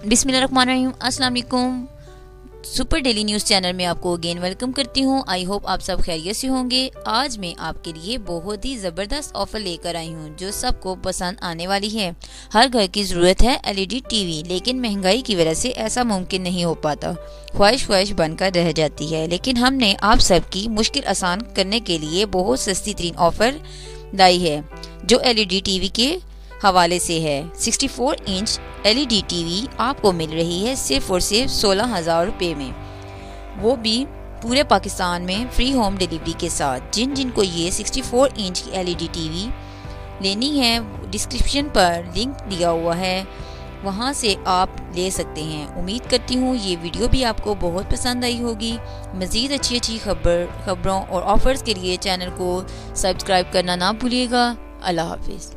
बिस्मिल्लाहिर्रहमानिर्रहीम। अस्सलाम वालेकुम। सुपर डेली न्यूज़ चैनल में आपको अगेन वेलकम करती हूँ। आई होप आप सब खैरियत से होंगे। आज मैं आपके लिए बहुत ही ज़बरदस्त ऑफर लेकर आई हूँ जो सबको पसंद आने वाली है। हर घर की ज़रूरत है एलईडी टीवी, लेकिन महंगाई की वजह से ऐसा मुमकिन नहीं हो पाता। ख्वाहिश बनकर रह जाती है, लेकिन हमने आप सबकी मुश्किल आसान करने के लिए बहुत सस्ती तरीन ऑफर लाई है जो एलईडी टीवी के हवाले से है। 64 इंच एलईडी टीवी आपको मिल रही है सिर्फ और सिर्फ 16,000 रुपये में, वो भी पूरे पाकिस्तान में फ्री होम डिलीवरी के साथ। जिन को ये 64 इंच की एलईडी टीवी लेनी है, डिस्क्रिप्शन पर लिंक दिया हुआ है, वहाँ से आप ले सकते हैं। उम्मीद करती हूँ ये वीडियो भी आपको बहुत पसंद आई होगी। मज़ीद अच्छी खबरों और ऑफर्स के लिए चैनल को सब्सक्राइब करना ना भूलिएगा। अल्लाह हाफिज़।